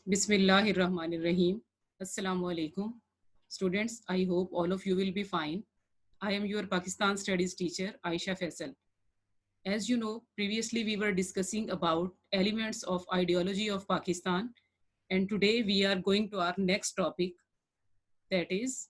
Bismillahirrahmanirrahim. Assalamu alaikum. Students, I hope all of you will be fine. I am your Pakistan Studies teacher, Aisha Faisal. As you know, previously we were discussing about elements of ideology of Pakistan, and today we are going to our next topic, that is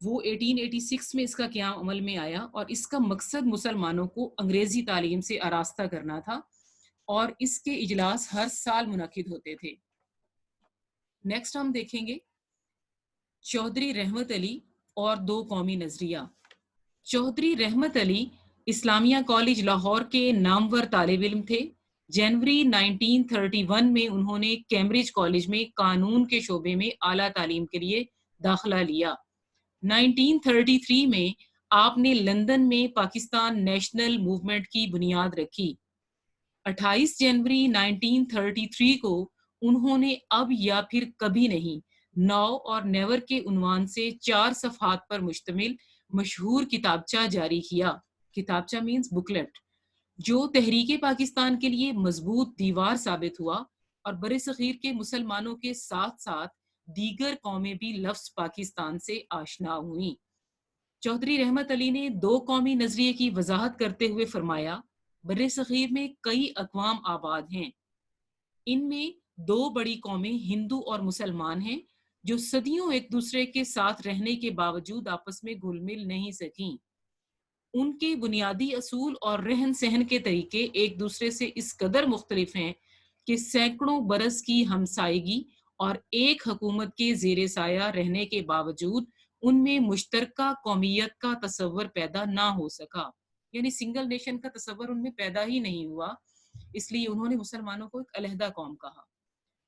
وہ 1886 میں اس کا قیام عمل میں آیا اور اس کا مقصد مسلمانوں کو انگریزی تعلیم سے آراستہ کرنا تھا اور اس کے اجلاس ہر سال منعقد ہوتے تھے۔ نیکسٹ ہم دیکھیں گے چودھری رحمت علی اور دو قومی نظریہ۔ چودھری رحمت علی اسلامیہ کالج لاہور کے نامور طالب علم تھے۔ جنوری 1931 میں انہوں نے کیمبرج کالج میں قانون کے شعبے میں اعلیٰ تعلیم کے لیے داخلہ لیا۔ 1933 میں آپ نے لندن میں پاکستان نیشنل موومنٹ کی بنیاد رکھی۔ 28 جنوری 1933 کو انہوں نے اب یا پھر کبھی نہیں، ناؤ اور نیور کے عنوان سے 4 صفحات پر مشتمل مشہور کتابچہ جاری کیا۔ کتابچہ مینز بکلیٹ، جو تحریک پاکستان کے لیے مضبوط دیوار ثابت ہوا اور برصغیر کے مسلمانوں کے ساتھ ساتھ دیگر قومیں بھی لفظ پاکستان سے آشنا ہوئیں۔ چودھری رحمت علی نے دو قومی نظریے کی وضاحت کرتے ہوئے فرمایا، برصغیر میں کئی اقوام آباد ہیں، ان میں دو بڑی قومیں ہندو اور مسلمان ہیں جو صدیوں ایک دوسرے کے ساتھ رہنے کے باوجود آپس میں گھل مل نہیں سکیں۔ ان کے بنیادی اصول اور رہن سہن کے طریقے ایک دوسرے سے اس قدر مختلف ہیں کہ سینکڑوں برس کی ہمسائیگی اور ایک حکومت کے زیر سایہ رہنے کے باوجود ان میں مشترکہ قومیت کا تصور پیدا نہ ہو سکا، یعنی سنگل نیشن کا تصور ان میں پیدا ہی نہیں ہوا، اس لیے انہوں نے مسلمانوں کو ایک علیحدہ قوم کہا۔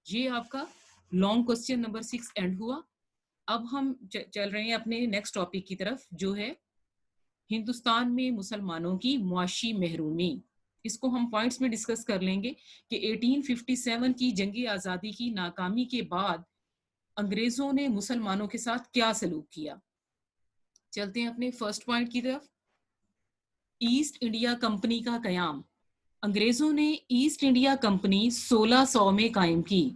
یہ آپ کا لانگ کوسچن نمبر 6 اینڈ ہوا۔ اب ہم چل رہے ہیں اپنے نیکسٹ ٹاپک کی طرف، جو ہے ہندوستان میں مسلمانوں کی معاشی محرومی۔ اس کو ہم پوائنٹس میں ڈسکس کر لیں گے کہ 1857 کی جنگ آزادی کی ناکامی کے بعد انگریزوں نے مسلمانوں کے ساتھ کیا سلوک کیا۔ چلتے ہیں اپنے فرسٹ پوائنٹ کی طرف، ایسٹ انڈیا کمپنی کا قیام۔ انگریزوں نے ایسٹ انڈیا کمپنی 1600 میں قائم کی۔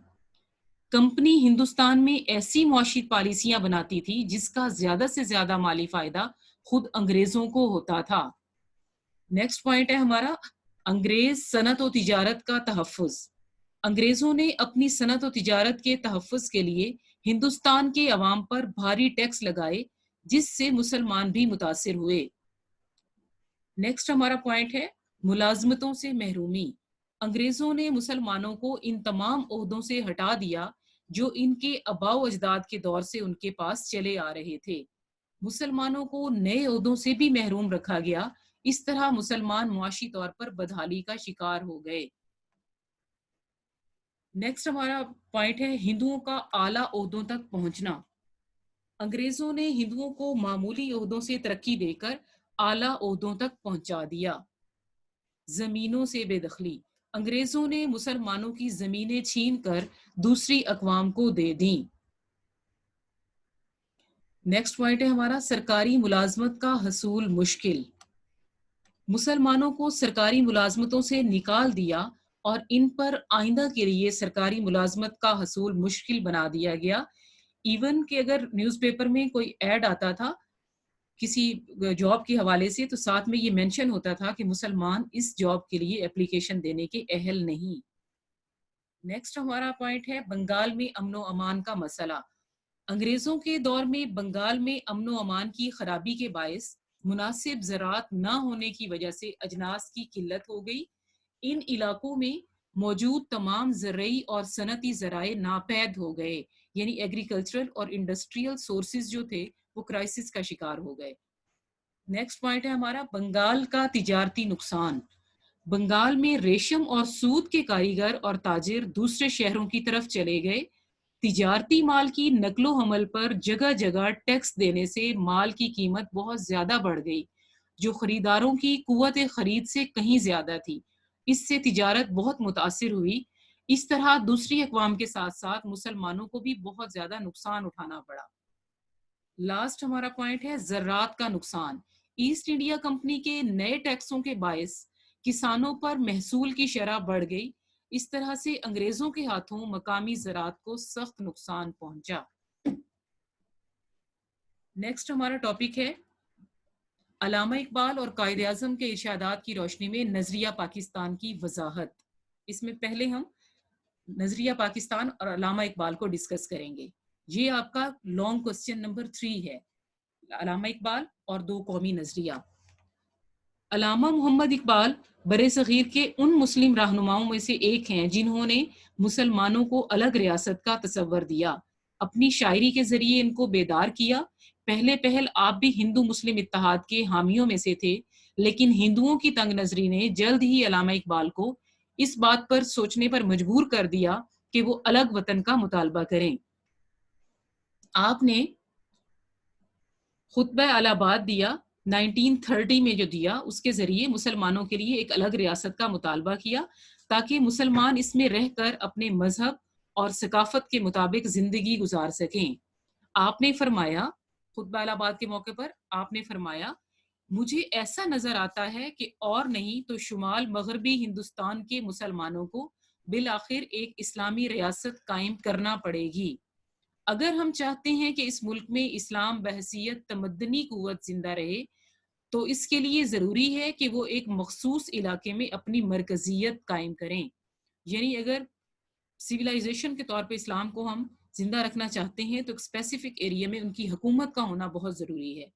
کمپنی ہندوستان میں ایسی معاشی پالیسیاں بناتی تھی جس کا زیادہ سے زیادہ مالی فائدہ خود انگریزوں کو ہوتا تھا۔ نیکسٹ پوائنٹ ہے ہمارا انگریز صنعت و تجارت کا تحفظ۔ انگریزوں نے اپنی صنعت و تجارت کے تحفظ کے لیے ہندوستان کے عوام پر بھاری ٹیکس لگائے، جس سے مسلمان بھی متاثر ہوئے۔ نیکسٹ ہمارا پوائنٹ ہے ملازمتوں سے محرومی۔ انگریزوں نے مسلمانوں کو ان تمام عہدوں سے ہٹا دیا جو ان کے آباء و اجداد کے دور سے ان کے پاس چلے آ رہے تھے۔ مسلمانوں کو نئے عہدوں سے بھی محروم رکھا گیا، اس طرح مسلمان معاشی طور پر بدحالی کا شکار ہو گئے۔ نیکسٹ ہمارا پوائنٹ ہے ہندوؤں کا اعلیٰ عہدوں تک پہنچنا۔ انگریزوں نے ہندوؤں کو معمولی عہدوں سے ترقی دے کر اعلیٰ عہدوں تک پہنچا دیا۔ زمینوں سے بے دخلی۔ انگریزوں نے مسلمانوں کی زمینیں چھین کر دوسری اقوام کو دے دیں۔ نیکسٹ پوائنٹ ہے ہمارا سرکاری ملازمت کا حصول مشکل۔ مسلمانوں کو سرکاری ملازمتوں سے نکال دیا اور ان پر آئندہ کے لیے سرکاری ملازمت کا حصول مشکل بنا دیا گیا۔ ایون کہ اگر نیوز پیپر میں کوئی ایڈ آتا تھا کسی جاب کے حوالے سے تو ساتھ میں یہ مینشن ہوتا تھا کہ مسلمان اس جاب کے لیے اپلیکیشن دینے کے اہل نہیں۔ نیکسٹ ہمارا پوائنٹ ہے بنگال میں امن و امان کا مسئلہ۔ انگریزوں کے دور میں بنگال میں امن و امان کی خرابی کے باعث مناسب زراعت نہ ہونے کی وجہ سے اجناس کی قلت ہو گئی۔ ان علاقوں میں موجود تمام زرعی اور صنعتی ذرائع ناپید ہو گئے، یعنی ایگریکلچرل اور انڈسٹریل سورسز جو تھے وہ کرائسس کا شکار ہو گئے۔ نیکسٹ پوائنٹ ہے ہمارا بنگال کا تجارتی نقصان۔ بنگال میں ریشم اور سود کے کاریگر اور تاجر دوسرے شہروں کی طرف چلے گئے۔ تجارتی مال کی نقل و حمل پر جگہ جگہ ٹیکس دینے سے مال کی قیمت بہت زیادہ بڑھ گئی، جو خریداروں کی قوت خرید سے کہیں زیادہ تھی۔ اس سے تجارت بہت متاثر ہوئی۔ اس طرح دوسری اقوام کے ساتھ ساتھ مسلمانوں کو بھی بہت زیادہ نقصان اٹھانا پڑا۔ لاسٹ ہمارا پوائنٹ ہے زراعت کا نقصان۔ ایسٹ انڈیا کمپنی کے نئے ٹیکسوں کے باعث کسانوں پر محصول کی شرح بڑھ گئی۔ اس طرح سے انگریزوں کے ہاتھوں مقامی زراعت کو سخت نقصان پہنچا۔ نیکسٹ ہمارا ٹاپک ہے علامہ اقبال اور قائد اعظم کے ارشادات کی روشنی میں نظریہ پاکستان کی وضاحت۔ اس میں پہلے ہم نظریہ پاکستان اور علامہ اقبال کو ڈسکس کریں گے۔ یہ آپ کا لانگ کوسچن نمبر 3 ہے۔ علامہ اقبال اور دو قومی نظریہ۔ علامہ محمد اقبال برِ صغیر کے ان مسلم رہنماؤں میں سے ایک ہیں جنہوں نے مسلمانوں کو الگ ریاست کا تصور دیا، اپنی شاعری کے ذریعے ان کو بیدار کیا۔ پہل آپ بھی ہندو مسلم اتحاد کے حامیوں میں سے تھے، لیکن ہندوؤں کی تنگ نظری نے جلد ہی علامہ اقبال کو اس بات پر سوچنے پر مجبور کر دیا کہ وہ الگ وطن کا مطالبہ کریں۔ آپ نے خطبہ الہ آباد دیا 1930 میں جو دیا، اس کے ذریعے مسلمانوں کے لیے ایک الگ ریاست کا مطالبہ کیا تاکہ مسلمان اس میں رہ کر اپنے مذہب اور ثقافت کے مطابق زندگی گزار سکیں۔ آپ نے فرمایا، خطبہ الہ آباد کے موقع پر آپ نے فرمایا، مجھے ایسا نظر آتا ہے کہ اور نہیں تو شمال مغربی ہندوستان کے مسلمانوں کو بالآخر ایک اسلامی ریاست قائم کرنا پڑے گی۔ اگر ہم چاہتے ہیں کہ اس ملک میں اسلام بحیثیت تمدنی قوت زندہ رہے تو اس کے لیے ضروری ہے کہ وہ ایک مخصوص علاقے میں اپنی مرکزیت قائم کریں۔ یعنی اگر سویلائزیشن کے طور پہ اسلام کو ہم زندہ رکھنا چاہتے ہیں تو ایک اسپیسیفک ایریا میں ان کی حکومت کا ہونا بہت ضروری ہے۔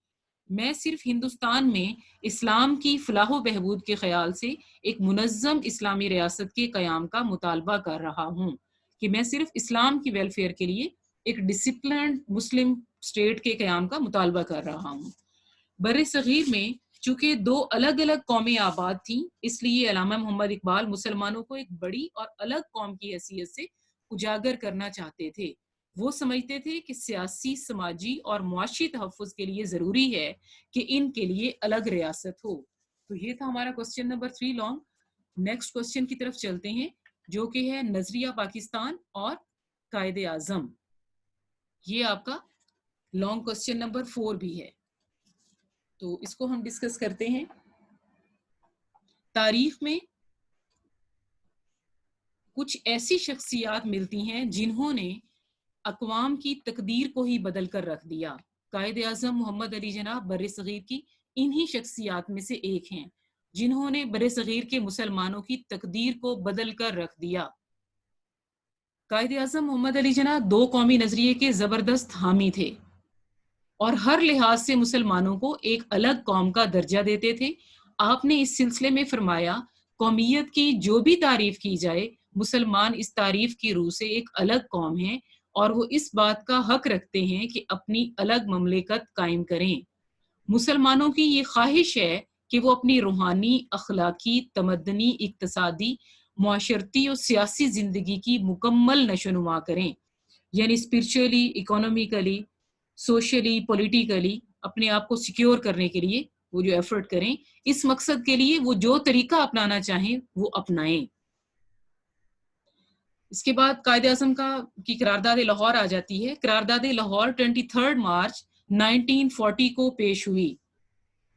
میں صرف ہندوستان میں اسلام کی فلاح و بہبود کے خیال سے ایک منظم اسلامی ریاست کے قیام کا مطالبہ کر رہا ہوں، کہ میں صرف اسلام کی ویلفیئر کے لیے ایک ڈسپلنڈ مسلم اسٹیٹ کے قیام کا مطالبہ کر رہا ہوں۔ بر صغیر میں چونکہ دو الگ الگ قومیں آباد تھیں، اس لیے علامہ محمد اقبال مسلمانوں کو ایک بڑی اور الگ قوم کی حیثیت سے اجاگر کرنا چاہتے تھے۔ وہ سمجھتے تھے کہ سیاسی، سماجی اور معاشی تحفظ کے لیے ضروری ہے کہ ان کے لیے الگ ریاست ہو۔ تو یہ تھا ہمارا question number 3 long. Next question کی طرف چلتے ہیں، جو کہ ہے نظریہ پاکستان اور قائد اعظم۔ یہ آپ کا لانگ کوسچن نمبر 4 بھی ہے، تو اس کو ہم ڈسکس کرتے ہیں۔ تاریخ میں کچھ ایسی شخصیات ملتی ہیں جنہوں نے اقوام کی تقدیر کو ہی بدل کر رکھ دیا۔ قائد اعظم محمد علی جناح بر صغیر کی انہی شخصیات میں سے ایک ہیں جنہوں نے بر صغیر کے مسلمانوں کی تقدیر کو بدل کر رکھ دیا۔ قائد اعظم محمد علی جناح دو قومی نظریے کے زبردست حامی تھے اور ہر لحاظ سے مسلمانوں کو ایک الگ قوم کا درجہ دیتے تھے۔ آپ نے اس سلسلے میں فرمایا، قومیت کی جو بھی تعریف کی جائے، مسلمان اس تعریف کی روح سے ایک الگ قوم ہیں اور وہ اس بات کا حق رکھتے ہیں کہ اپنی الگ مملکت قائم کریں۔ مسلمانوں کی یہ خواہش ہے کہ وہ اپنی روحانی، اخلاقی، تمدنی، اقتصادی، معاشرتی اور سیاسی زندگی کی مکمل نشو و نما کریں، یعنی اسپرچولی، اکنومیکلی، سوشلی، پولیٹیکلی اپنے آپ کو سیکیور کرنے کے لیے وہ جو ایفرٹ کریں، اس مقصد کے لیے وہ جو طریقہ اپنانا چاہیں وہ اپنائیں۔ اس کے بعد قائد اعظم کی قرارداد لاہور آ جاتی ہے۔ قرارداد لاہور 23 مارچ 1940 کو پیش ہوئی،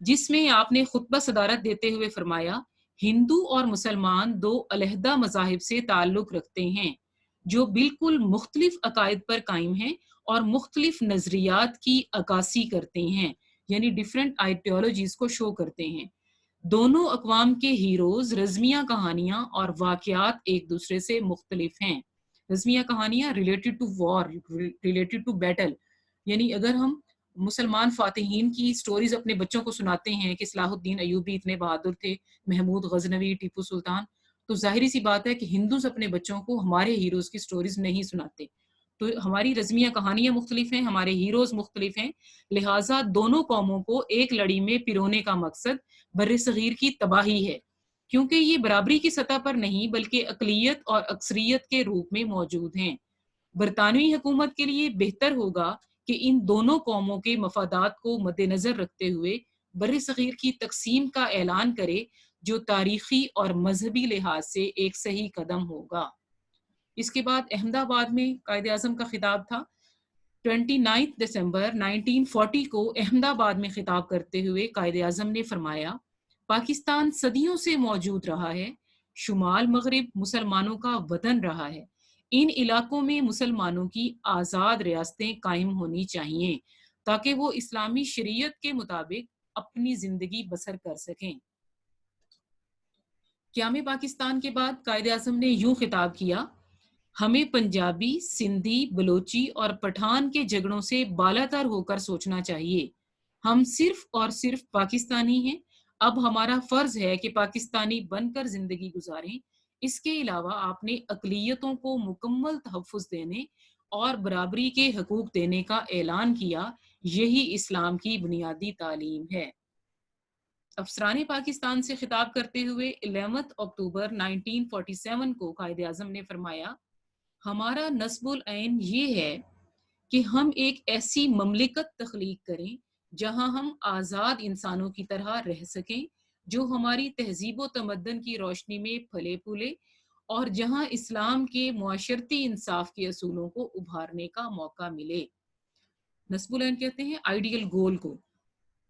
جس میں آپ نے خطبہ صدارت دیتے ہوئے فرمایا، ہندو اور مسلمان دو علیحدہ مذاہب سے تعلق رکھتے ہیں جو بالکل مختلف عقائد پر قائم ہیں اور مختلف نظریات کی عکاسی کرتے ہیں، یعنی ڈیفرنٹ آئیڈیالوجیز کو شو کرتے ہیں۔ دونوں اقوام کے ہیروز، رزمیہ کہانیاں اور واقعات ایک دوسرے سے مختلف ہیں۔ رزمیہ کہانیاں related to war, related to battle, یعنی اگر ہم مسلمان فاتحین کی سٹوریز اپنے بچوں کو سناتے ہیں کہ صلاح الدین ایوبی اتنے بہادر تھے، محمود غزنوی، ٹیپو سلطان، تو ظاہری سی بات ہے کہ ہندوز اپنے بچوں کو ہمارے ہیروز کی سٹوریز نہیں سناتے۔ تو ہماری رزمیہ کہانیاں مختلف ہیں، ہمارے ہیروز مختلف ہیں، لہٰذا دونوں قوموں کو ایک لڑی میں پیرونے کا مقصد بر صغیر کی تباہی ہے، کیونکہ یہ برابری کی سطح پر نہیں بلکہ اقلیت اور اکثریت کے روپ میں موجود ہیں۔ برطانوی حکومت کے لیے بہتر ہوگا کہ ان دونوں قوموں کے مفادات کو مد نظر رکھتے ہوئے بر صغیر کی تقسیم کا اعلان کرے، جو تاریخی اور مذہبی لحاظ سے ایک صحیح قدم ہوگا۔ اس کے بعد احمد آباد میں قائد اعظم کا خطاب تھا۔ 29 دسمبر 1940 کو احمد آباد میں خطاب کرتے ہوئے قائد اعظم نے فرمایا، پاکستان صدیوں سے موجود رہا ہے، شمال مغرب مسلمانوں کا وطن رہا ہے، ان علاقوں میں مسلمانوں کی آزاد ریاستیں قائم ہونی چاہیے تاکہ وہ اسلامی شریعت کے مطابق اپنی زندگی بسر کر سکیں۔ قیام پاکستان کے بعد قائد اعظم نے یوں خطاب کیا، ہمیں پنجابی، سندھی، بلوچی اور پٹھان کے جھگڑوں سے بالاتر ہو کر سوچنا چاہیے۔ ہم صرف اور صرف پاکستانی ہیں، اب ہمارا فرض ہے کہ پاکستانی بن کر زندگی گزاریں۔ اس کے علاوہ آپ نے اقلیتوں کو مکمل تحفظ دینے اور برابری کے حقوق دینے کا اعلان کیا، یہی اسلام کی بنیادی تعلیم ہے۔ افسران پاکستان سے خطاب کرتے ہوئے 11 اکتوبر 1947 کو قائد اعظم نے فرمایا، ہمارا نصب العین یہ ہے کہ ہم ایک ایسی مملکت تخلیق کریں جہاں ہم آزاد انسانوں کی طرح رہ سکیں، جو ہماری تہذیب و تمدن کی روشنی میں پھلے پھولے، اور جہاں اسلام کے معاشرتی انصاف کے اصولوں کو ابھارنے کا موقع ملے۔ نصب العین کہتے ہیں آئیڈیل گول کو،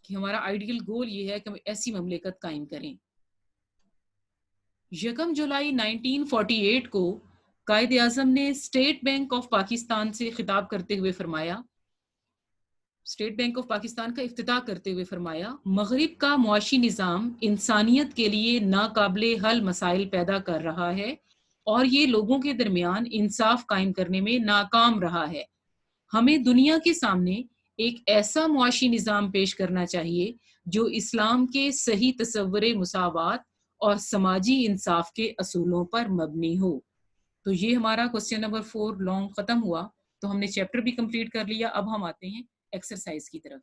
کہ ہمارا آئیڈیل گول یہ ہے کہ ہم ایسی مملکت قائم کریں۔ 1 جولائی 1948 کو قائد اعظم نے اسٹیٹ بینک آف پاکستان سے خطاب کرتے ہوئے فرمایا، اسٹیٹ بینک آف پاکستان کا افتتاح کرتے ہوئے فرمایا، مغرب کا معاشی نظام انسانیت کے لیے ناقابل حل مسائل پیدا کر رہا ہے اور یہ لوگوں کے درمیان انصاف قائم کرنے میں ناکام رہا ہے۔ ہمیں دنیا کے سامنے ایک ایسا معاشی نظام پیش کرنا چاہیے جو اسلام کے صحیح تصور مساوات اور سماجی انصاف کے اصولوں پر مبنی ہو۔ تو یہ ہمارا کوسچن نمبر 4 لانگ ختم ہوا، تو ہم نے چیپٹر بھی کمپلیٹ کر لیا۔ اب ہم آتے ہیں ایکسرسائز کی طرف۔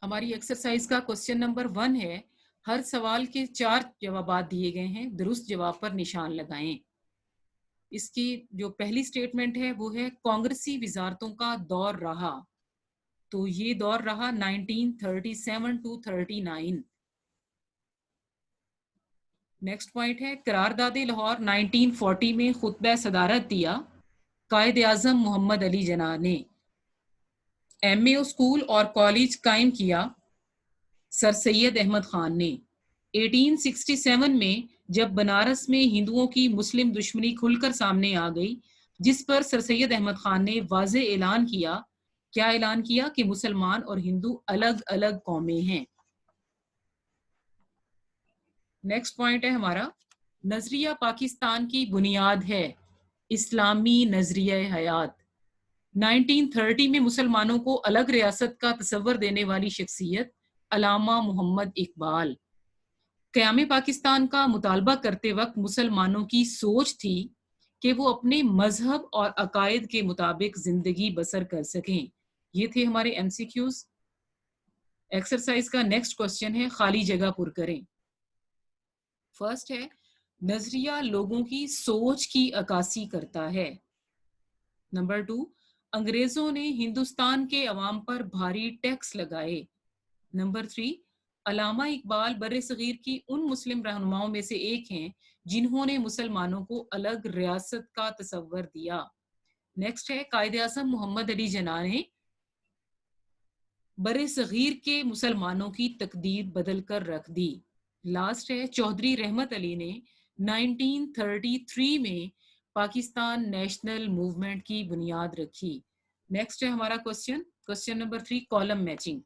ہماری ایکسرسائز کا کوسچن نمبر 1 ہے، ہر سوال کے 4 جوابات دیے گئے ہیں، درست جواب پر نشان لگائیں۔ اس کی جو پہلی سٹیٹمنٹ ہے وہ ہے کانگریسی وزارتوں کا دور رہا، تو یہ دور رہا 1937 to 39۔ نیکسٹ پوائنٹ ہے قرارداد لاہور 1940 میں خطبہ صدارت دیا قائد اعظم محمد علی جناح نے۔ ایم اے اسکول اور کالج قائم کیا سر سید احمد خان نے۔ 1867 میں جب بنارس میں ہندوؤں کی مسلم دشمنی کھل کر سامنے آ گئی، جس پر سر سید احمد خان نے واضح اعلان کیا، کیا اعلان کیا؟ کہ مسلمان اور ہندو الگ الگ قومیں ہیں۔ نیکسٹ پوائنٹ ہے ہمارا نظریہ پاکستان کی بنیاد ہے اسلامی نظریہ حیات۔ 1930 میں مسلمانوں کو الگ ریاست کا تصور دینے والی شخصیت علامہ محمد اقبال۔ قیام پاکستان کا مطالبہ کرتے وقت مسلمانوں کی سوچ تھی کہ وہ اپنے مذہب اور عقائد کے مطابق زندگی بسر کر سکیں۔ یہ تھے ہمارے ایم سی کیوز۔ ایکسرسائز کا نیکسٹ کوسچن ہے خالی جگہ پر کریں۔ فرسٹ ہے نظریہ لوگوں کی سوچ کی عکاسی کرتا ہے۔ نمبر 2، انگریزوں نے ہندوستان کے عوام پر بھاری ٹیکس لگائے۔ نمبر 3، علامہ اقبال بر صغیر کی ان مسلم رہنماؤں میں سے ایک ہیں جنہوں نے مسلمانوں کو الگ ریاست کا تصور دیا۔ نیکسٹ ہے قائد اعظم محمد علی جناح نے بر صغیر کے مسلمانوں کی تقدیر بدل کر رکھ دی۔ لاسٹ ہے چودھری رحمت علی نے 1933 میں پاکستان نیشنل موومنٹ کی بنیاد رکھی۔ نیکسٹ ہے ہمارا کوسچن نمبر 3 کالم میچنگ۔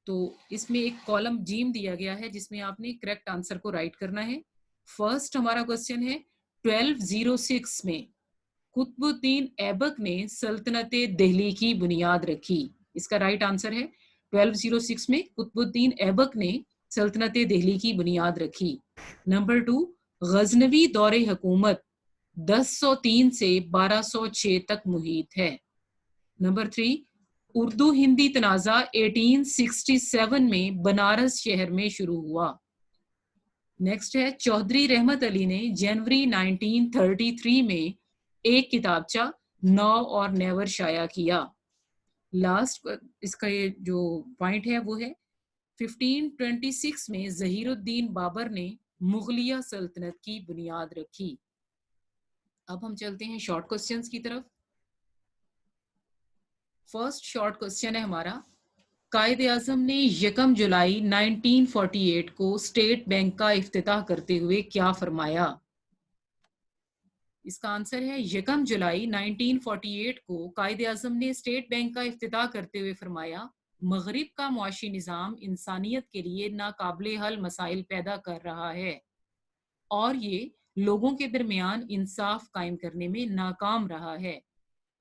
تو اس میں ایک کالم جیم دیا گیا ہے جس میں آپ نے کریکٹ آنسر کو رائٹ کرنا ہے۔ فرسٹ ہمارا کوسچن ہے 1206 میں قطب الدین ایبک نے سلطنت دہلی کی بنیاد رکھی۔ اس کا رائٹ آنسر ہے 1206 میں قطب الدین ایبک نے سلطنت دہلی کی بنیاد رکھی۔ نمبر 2، غزنوی دور حکومت 1003 سے 1206 تک محیط ہے۔ نمبر 3، اردو ہندی تنازع 1867 میں بنارس شہر میں شروع ہوا۔ نیکسٹ ہے چودھری رحمت علی نے جنوری 1933 میں ایک کتابچہ نو اور نیور شائع کیا۔ لاسٹ اس کا یہ جو پوائنٹ ہے وہ ہے 1526 میں ظہیر الدین بابر نے مغلیہ سلطنت کی بنیاد رکھی۔ اب ہم چلتے ہیں شارٹ کوسچنز کی طرف۔ فرسٹ شارٹ کوسچن ہے ہمارا قائد اعظم نے 1 جولائی 1948 کو اسٹیٹ بینک کا افتتاح کرتے ہوئے کیا فرمایا؟ اس کا آنسر ہے 1 جولائی 1948 کو قائد اعظم نے اسٹیٹ بینک کا افتتاح کرتے ہوئے فرمایا، مغرب کا معاشی نظام انسانیت کے لیے ناقابل حل مسائل پیدا کر رہا ہے اور یہ لوگوں کے درمیان انصاف قائم کرنے میں ناکام رہا ہے۔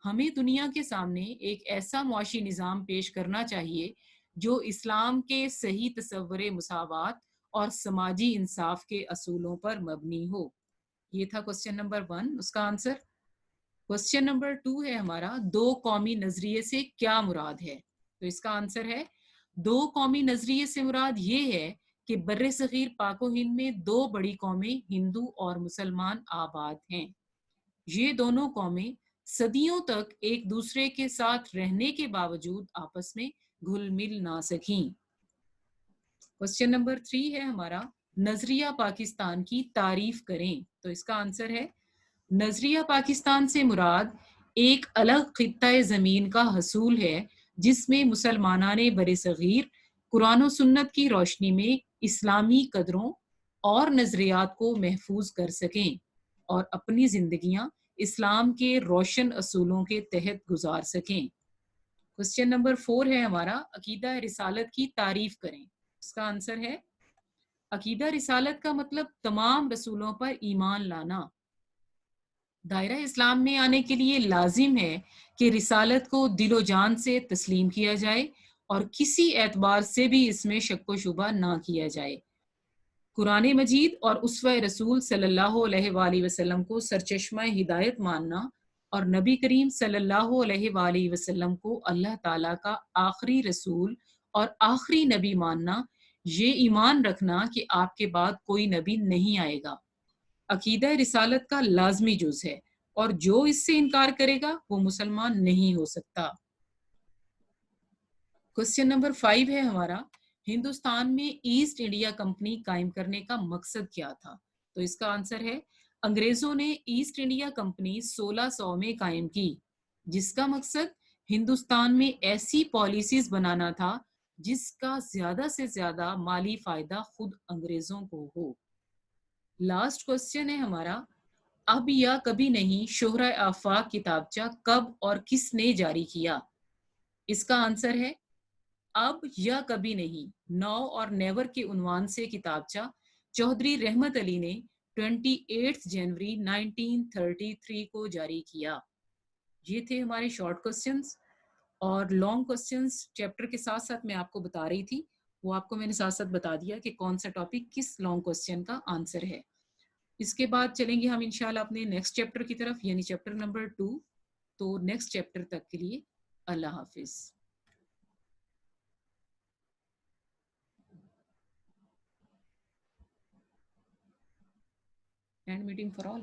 ہمیں دنیا کے سامنے ایک ایسا معاشی نظام پیش کرنا چاہیے جو اسلام کے صحیح تصور مساوات اور سماجی انصاف کے اصولوں پر مبنی ہو۔ یہ تھا کوسچن نمبر 1، اس کا آنسر۔ کوسچن نمبر 2 ہے ہمارا، دو قومی نظریے سے کیا مراد ہے؟ تو اس کا آنسر ہے، دو قومی نظریے سے مراد یہ ہے کہ بر صغیر پاک و ہند میں دو بڑی قومیں ہندو اور مسلمان آباد ہیں۔ یہ دونوں قومیں صدیوں تک ایک دوسرے کے ساتھ رہنے کے باوجود آپس میں گھل مل نہ سکیں۔ کوسچن نمبر 3 ہے ہمارا، نظریہ پاکستان کی تعریف کریں۔ تو اس کا آنسر ہے، نظریہ پاکستان سے مراد ایک الگ خطہ زمین کا حصول ہے جس میں مسلمانان بر صغیر قرآن و سنت کی روشنی میں اسلامی قدروں اور نظریات کو محفوظ کر سکیں اور اپنی زندگیاں اسلام کے روشن اصولوں کے تحت گزار سکیں۔ کوسچن نمبر 4 ہے ہمارا، عقیدہ رسالت کی تعریف کریں۔ اس کا آنسر ہے، عقیدہ رسالت کا مطلب تمام رسولوں پر ایمان لانا۔ دائرہ اسلام میں آنے کے لیے لازم ہے کہ رسالت کو دل و جان سے تسلیم کیا جائے اور کسی اعتبار سے بھی اس میں شک و شبہ نہ کیا جائے۔ قرآن مجید اور اسوہ رسول صلی اللہ علیہ وآلہ وسلم کو سرچشمہ ہدایت ماننا اور نبی کریم صلی اللہ علیہ وآلہ وسلم کو اللہ تعالیٰ کا آخری رسول اور آخری نبی ماننا، یہ ایمان رکھنا کہ آپ کے بعد کوئی نبی نہیں آئے گا، عقیدہ رسالت کا لازمی جز ہے، اور جو اس سے انکار کرے گا وہ مسلمان نہیں ہو سکتا۔ کوسچن نمبر 5 ہے ہمارا، ہندوستان میں ایسٹ انڈیا کمپنی قائم کرنے کا مقصد کیا تھا؟ تو اس کا آنسر ہے، انگریزوں نے ایسٹ انڈیا کمپنی 1600 میں قائم کی، جس کا مقصد ہندوستان میں ایسی پالیسیز بنانا تھا جس کا زیادہ سے زیادہ مالی فائدہ خود انگریزوں کو ہو۔ لاسٹ کوسچن ہے ہمارا، اب یا کبھی نہیں شہرہ آفاق کتابچہ کب اور کس نے جاری کیا؟ اس کا آنسر ہے، اب یا کبھی نہیں، نو اور نیور کے عنوان سے کتابچہ چودھری رحمت علی نے 28 جنوری 1933 کو جاری کیا۔ یہ تھے ہمارے شارٹ کوسچنز، اور لانگ کوسچنز چیپٹر کے ساتھ ساتھ میں آپ کو بتا رہی تھی، وہ آپ کو میں نے ساتھ ساتھ بتا دیا کہ کون سا ٹاپک کس لانگ کوسچن کا آنسر ہے۔ اس کے بعد چلیں گے ہم انشاءاللہ اپنے نیکسٹ چیپٹر کی طرف، یعنی چیپٹر نمبر 2۔ تو نیکسٹ چیپٹر تک کے لیے اللہ حافظ۔ And meeting for all.